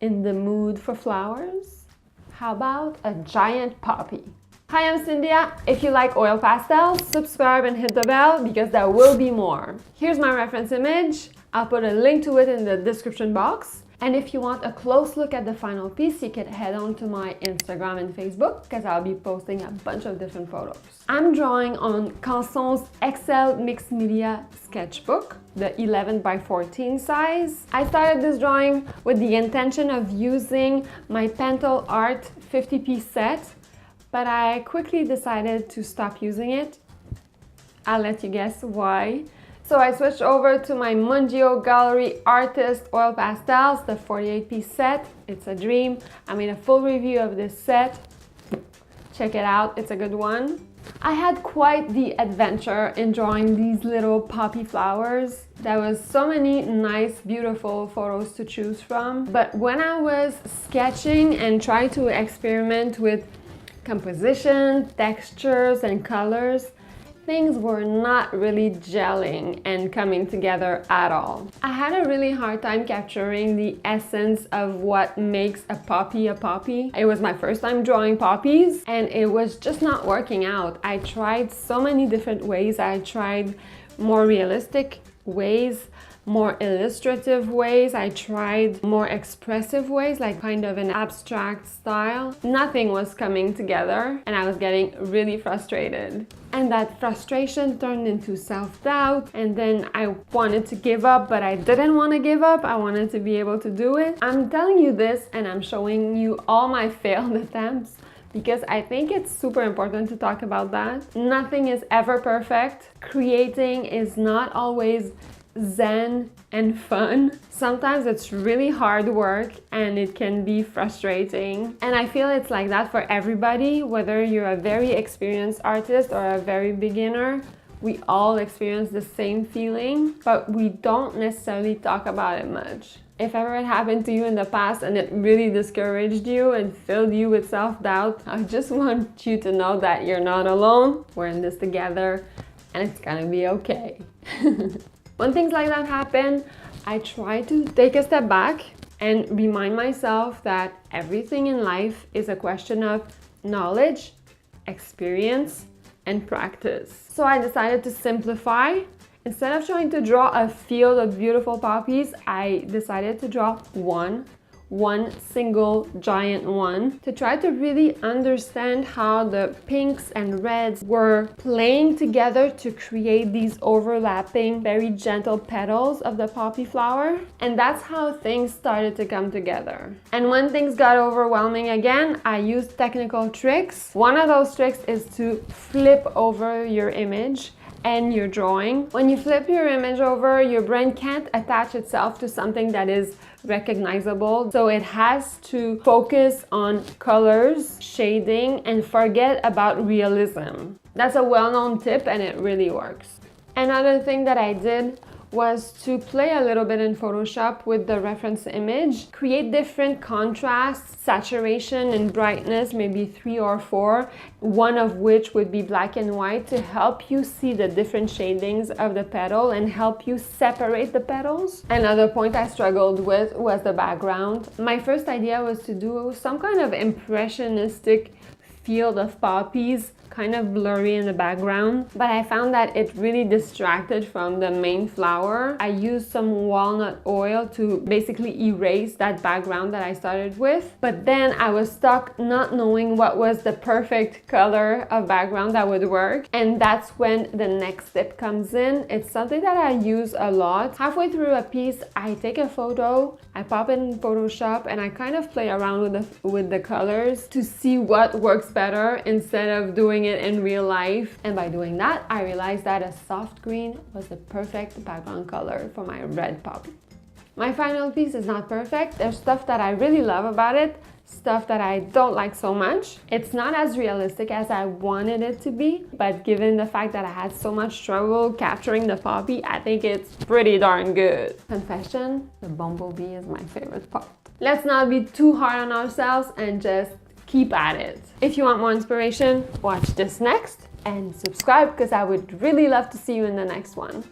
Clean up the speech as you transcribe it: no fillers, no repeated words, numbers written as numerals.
In the mood for flowers? How about a giant poppy? Hi, I'm Syndia. If you like oil pastels, subscribe and hit the bell because there will be more. Here's my reference image. I'll put a link to it in the description box. And if you want a close look at the final piece, you can head on to my Instagram and Facebook because I'll be posting a bunch of different photos. I'm drawing on Canson's XL Mixed Media Sketchbook, the 11 by 14 size. I started this drawing with the intention of using my Pastel Art 50-piece set, but I quickly decided to stop using it. I'll let you guess why. So I switched over to my Mungio Gallery Artist Oil Pastels, the 48-piece set. It's a dream. I made a full review of this set. Check it out, it's a good one. I had quite the adventure in drawing these little poppy flowers. There was so many nice, beautiful photos to choose from. But when I was sketching and trying to experiment with composition, textures, and colors, things were not really gelling and coming together at all. I had a really hard time capturing the essence of what makes a poppy a poppy. It was my first time drawing poppies and it was just not working out. I tried so many different ways. I tried more realistic ways, more illustrative ways. I tried more expressive ways, like kind of an abstract style. Nothing was coming together and I was getting really frustrated. And that frustration turned into self-doubt, and then I wanted to give up, but I didn't want to give up. I wanted to be able to do it. I'm telling you this and I'm showing you all my failed attempts because I think it's super important to talk about that. Nothing is ever perfect. Creating is not always zen and fun. Sometimes it's really hard work and it can be frustrating. And I feel it's like that for everybody, whether you're a very experienced artist or a very beginner. We all experience the same feeling, but we don't necessarily talk about it much. If ever it happened to you in the past and it really discouraged you and filled you with self-doubt, I just want you to know that you're not alone. We're in this together and it's gonna be okay. When things like that happen, I try to take a step back and remind myself that everything in life is a question of knowledge, experience, and practice. So I decided to simplify. Instead of trying to draw a field of beautiful poppies, I decided to draw one single giant one to try to really understand how the pinks and reds were playing together to create these overlapping, very gentle petals of the poppy flower. And that's how things started to come together. And when things got overwhelming again, I used technical tricks. One of those tricks is to flip over your image and your drawing. When you flip your image over, your brain can't attach itself to something that is recognizable. So it has to focus on colors, shading, and forget about realism. That's a well-known tip and it really works. Another thing that I did was to play a little bit in Photoshop with the reference image, create different contrasts, saturation and brightness, maybe 3 or 4, one of which would be black and white to help you see the different shadings of the petal and help you separate the petals. Another point I struggled with was the background. My first idea was to do some kind of impressionistic field of poppies, kind of blurry in the background, but I found that it really distracted from the main flower. I used some walnut oil to basically erase that background that I started with, but then I was stuck not knowing what was the perfect color of background that would work, and that's when the next step comes in. It's something that I use a lot. Halfway through a piece, I take a photo, I pop it in Photoshop, and I kind of play around with the colors to see what works better instead of doing it in real life. And by doing that, I realized that a soft green was the perfect background color for my red poppy. My final piece is not perfect. There's stuff that I really love about it, stuff that I don't like so much. It's not as realistic as I wanted it to be, but given the fact that I had so much trouble capturing the poppy, I think it's pretty darn good. Confession, the bumblebee is my favorite part. Let's not be too hard on ourselves and just keep at it. If you want more inspiration, watch this next and subscribe because I would really love to see you in the next one.